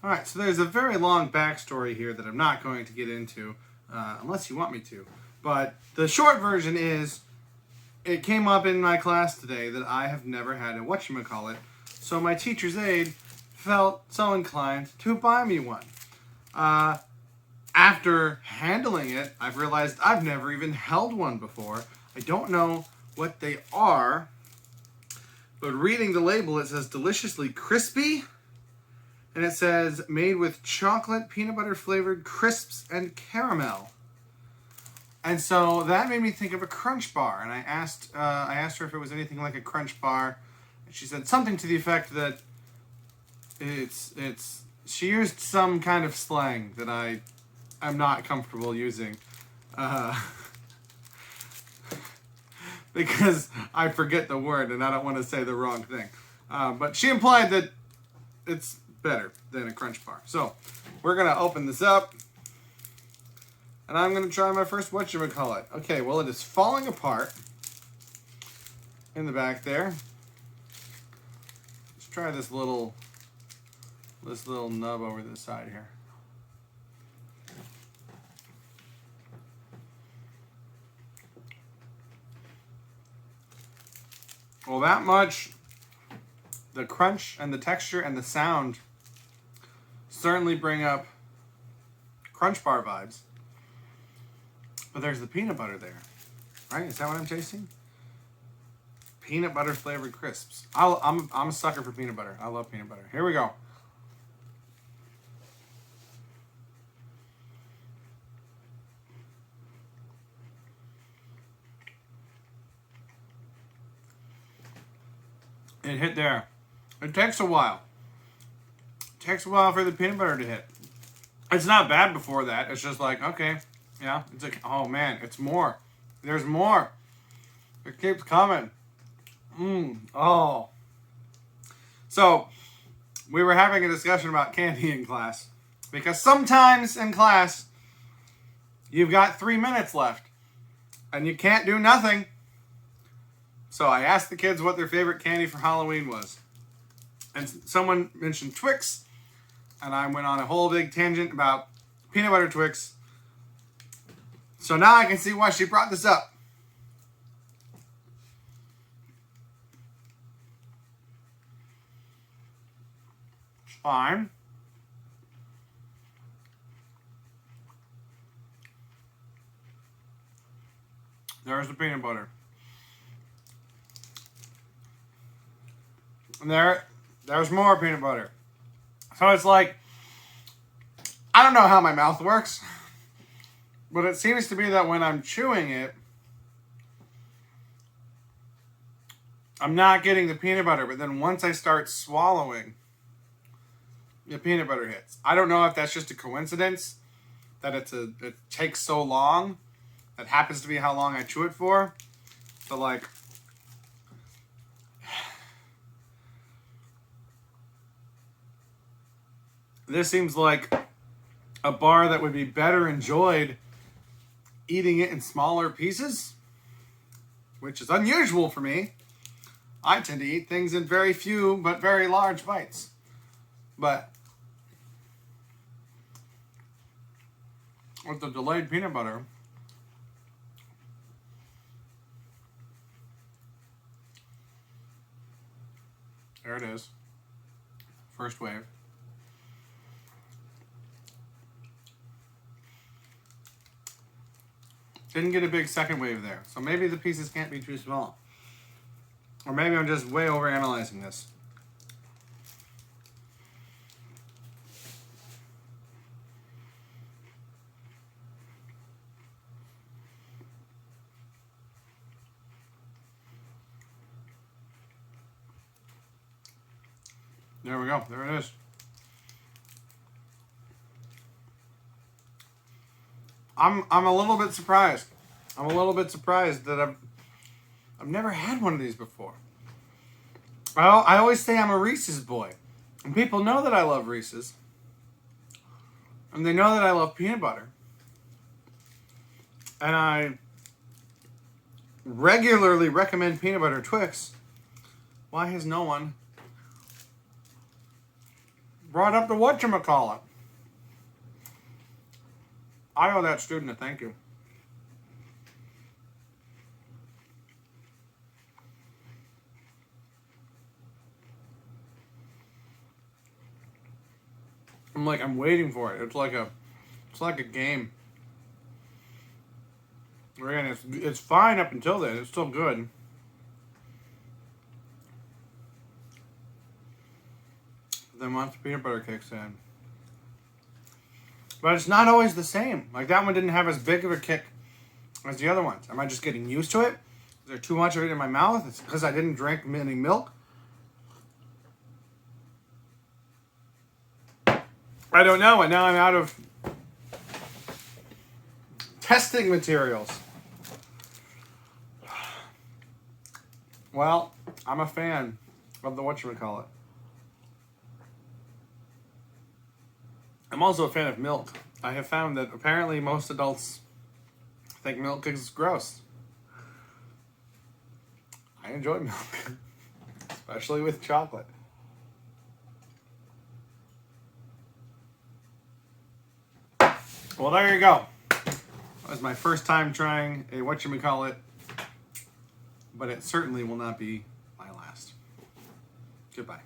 Alright, so there's a very long backstory here that I'm not going to get into, unless you want me to. But the short version is, it came up in my class today that I have never had a Whatchamacallit, so my teacher's aide felt so inclined to buy me one. After handling it, I've realized I've never even held one before. I don't know what they are, but reading the label, it says deliciously crispy. And it says, made with chocolate, peanut butter flavored crisps and caramel. And so that made me think of a Crunch Bar. And I asked her if it was anything like a Crunch Bar. And she said something to the effect that she used some kind of slang that I'm not comfortable using. Because I forget the word and I don't want to say the wrong thing. But she implied that it's better than a Crunch Bar. So, we're going to open this up. And I'm going to try my first Whatchamacallit. Okay, well, it is falling apart in the back there. Let's try this little nub over the side here. Well, that much, the crunch and the texture and the sound certainly bring up Crunch Bar vibes. But there's the peanut butter there, right? Is that what I'm tasting? Peanut butter flavored crisps. I'm a sucker for peanut butter. I love peanut butter. Here we go. It hit there. It takes a while. It takes a while for the peanut butter to hit. It's not bad before that. It's just like, okay, yeah. It's like, oh man, it's more. There's more. It keeps coming. Oh. So, we were having a discussion about candy in class. Because sometimes in class, you've got 3 minutes left. And you can't do nothing. So I asked the kids what their favorite candy for Halloween was. And someone mentioned Twix. And I went on a whole big tangent about peanut butter Twix. So now I can see why she brought this up. It's fine. There's the peanut butter. And there's more peanut butter. So it's like, I don't know how my mouth works, but it seems to be that when I'm chewing it, I'm not getting the peanut butter, but then once I start swallowing, the peanut butter hits. I don't know if that's just a coincidence, that it takes so long. That happens to be how long I chew it for. So like, this seems like a bar that would be better enjoyed eating it in smaller pieces, which is unusual for me. I tend to eat things in very few but very large bites. But with the delayed peanut butter, there it is. First wave. Didn't get a big second wave there. So maybe the pieces can't be too small. Or maybe I'm just way overanalyzing this. There we go. There it is. I'm a little bit surprised. I'm a little bit surprised that I've never had one of these before. I always say I'm a Reese's boy. And people know that I love Reese's. And they know that I love peanut butter. And I regularly recommend peanut butter Twix. Why has no one brought up the whatchamacallit. I owe that student a thank you. I'm waiting for it. It's like a game. Again, it's fine up until then. It's still good. Then once the peanut butter kicks in. But it's not always the same. Like, that one didn't have as big of a kick as the other ones. Am I just getting used to it? Is there too much of it in my mouth? It's because I didn't drink any milk? I don't know, and now I'm out of testing materials. Well, I'm a fan of the whatchamacallit. I'm also a fan of milk. I have found that apparently most adults think milk is gross. I enjoy milk, especially with chocolate. Well, there you go. That was my first time trying a whatchamacallit, but it certainly will not be my last. Goodbye.